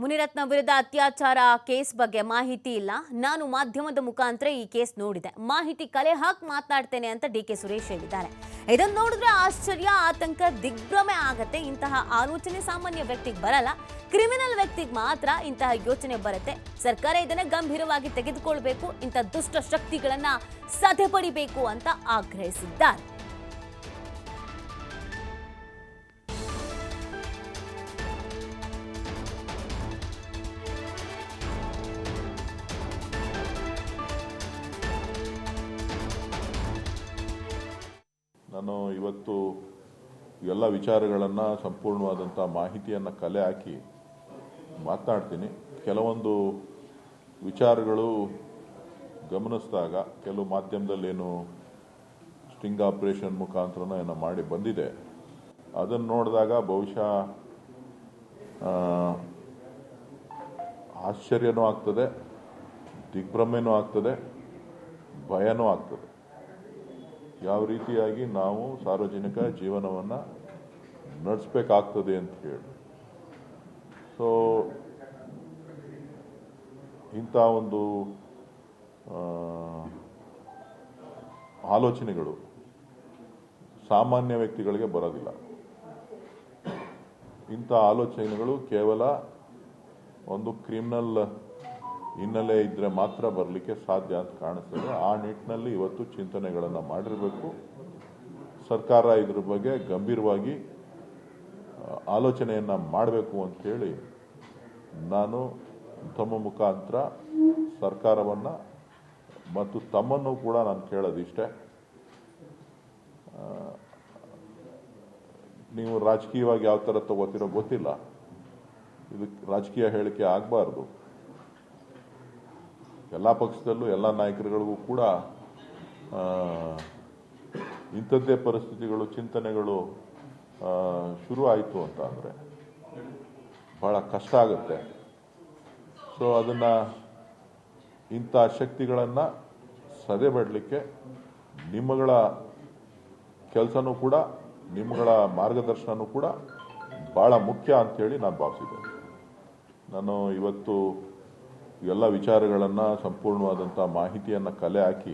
ಮುನಿರತ್ನ ವಿರುದ್ಧ ಅತ್ಯಾಚಾರ ಕೇಸ್ ಬಗ್ಗೆ ಮಾಹಿತಿ ಇಲ್ಲ. ನಾನು ಮಾಧ್ಯಮದ ಮುಖಾಂತರ ಈ ಕೇಸ್ ನೋಡಿದೆ. ಮಾಹಿತಿ ಕಲೆ ಹಾಕಿ ಮಾತನಾಡ್ತೇನೆ ಅಂತ ಡಿ ಕೆ ಸುರೇಶ್ ಹೇಳಿದ್ದಾರೆ. ಇದನ್ನು ನೋಡಿದ್ರೆ ಆಶ್ಚರ್ಯ, ಆತಂಕ, ದಿಗ್ಭ್ರಮೆ ಆಗತ್ತೆ. ಇಂತಹ ಆಲೋಚನೆ ಸಾಮಾನ್ಯ ವ್ಯಕ್ತಿಗೆ ಬರಲ್ಲ, ಕ್ರಿಮಿನಲ್ ವ್ಯಕ್ತಿಗೆ ಮಾತ್ರ ಇಂತಹ ಯೋಚನೆ ಬರುತ್ತೆ. ಸರ್ಕಾರ ಇದನ್ನ ಗಂಭೀರವಾಗಿ ತೆಗೆದುಕೊಳ್ಳಬೇಕು, ಇಂಥ ದುಷ್ಟ ಶಕ್ತಿಗಳನ್ನ ಸದೆಬಡಿಬೇಕು ಅಂತ ಆಗ್ರಹಿಸಿದ್ದಾರೆ. ನಾನು ಇವತ್ತು ಎಲ್ಲ ವಿಚಾರಗಳನ್ನು ಸಂಪೂರ್ಣವಾದಂಥ ಮಾಹಿತಿಯನ್ನು ಕಲೆ ಹಾಕಿ ಮಾತನಾಡ್ತೀನಿ. ಕೆಲವೊಂದು ವಿಚಾರಗಳು ಗಮನಿಸಿದಾಗ ಕೆಲವು ಮಾಧ್ಯಮದಲ್ಲೇನು ಸ್ಟಿಂಗ್ ಆಪರೇಷನ್ ಮುಖಾಂತರ ಏನೋ ಮಾಡಿ ಬಂದಿದೆ, ಅದನ್ನು ನೋಡಿದಾಗ ಬಹುಶಃ ಆಶ್ಚರ್ಯನೂ ಆಗ್ತದೆ, ದಿಗ್ಭ್ರಮೆನೂ ಆಗ್ತದೆ, ಭಯನೂ ಆಗ್ತದೆ. ಯಾವ ರೀತಿಯಾಗಿ ನಾವು ಸಾರ್ವಜನಿಕ ಜೀವನವನ್ನು ನಡೆಸಬೇಕಾಗ್ತದೆ ಅಂತ ಹೇಳಿ. ಸೊ ಇಂಥ ಒಂದು ಆಲೋಚನೆಗಳು ಸಾಮಾನ್ಯ ವ್ಯಕ್ತಿಗಳಿಗೆ ಬರೋದಿಲ್ಲ. ಇಂಥ ಆಲೋಚನೆಗಳು ಕೇವಲ ಒಂದು ಕ್ರಿಮಿನಲ್ ಹಿನ್ನೆಲೆ ಇದ್ದರೆ ಮಾತ್ರ ಬರಲಿಕ್ಕೆ ಸಾಧ್ಯ ಅಂತ ಕಾಣಿಸ್ತದೆ. ಆ ನಿಟ್ಟಿನಲ್ಲಿ ಇವತ್ತು ಚಿಂತನೆಗಳನ್ನು ಮಾಡಿರಬೇಕು. ಸರ್ಕಾರ ಇದ್ರ ಬಗ್ಗೆ ಗಂಭೀರವಾಗಿ ಆಲೋಚನೆಯನ್ನು ಮಾಡಬೇಕು ಅಂಥೇಳಿ ನಾನು ತಮ್ಮ ಮುಖಾಂತರ ಸರ್ಕಾರವನ್ನು ಮತ್ತು ತಮ್ಮನ್ನು ಕೂಡ ನಾನು ಕೇಳೋದಿಷ್ಟೇ. ನೀವು ರಾಜಕೀಯವಾಗಿ ಯಾವ ಥರ ತಗೋತಿರೋ ಗೊತ್ತಿಲ್ಲ, ಇದು ರಾಜಕೀಯ ಹೇಳಿಕೆ ಆಗಬಾರ್ದು. ಎಲ್ಲ ಪಕ್ಷದಲ್ಲೂ ಎಲ್ಲ ನಾಯಕರುಗಳಿಗೂ ಕೂಡ ಇಂಥದ್ದೇ ಪರಿಸ್ಥಿತಿಗಳು, ಚಿಂತನೆಗಳು ಶುರು ಆಯಿತು ಅಂತ ಅಂದರೆ ಭಾಳ ಕಷ್ಟ ಆಗುತ್ತೆ. ಸೊ ಅದನ್ನು ಇಂಥ ಶಕ್ತಿಗಳನ್ನು ಸದೆಬಡಲಿಕ್ಕೆ ನಿಮ್ಮಗಳ ಕೆಲಸನೂ ಕೂಡ, ನಿಮ್ಮಗಳ ಮಾರ್ಗದರ್ಶನವೂ ಕೂಡ ಭಾಳ ಮುಖ್ಯ ಅಂಥೇಳಿ ನಾನು ಭಾವಿಸಿದ್ದೇನೆ. ನಾನು ಇವತ್ತು ಎಲ್ಲ ವಿಚಾರಗಳನ್ನು ಸಂಪೂರ್ಣವಾದಂಥ ಮಾಹಿತಿಯನ್ನು ಕಲೆ ಹಾಕಿ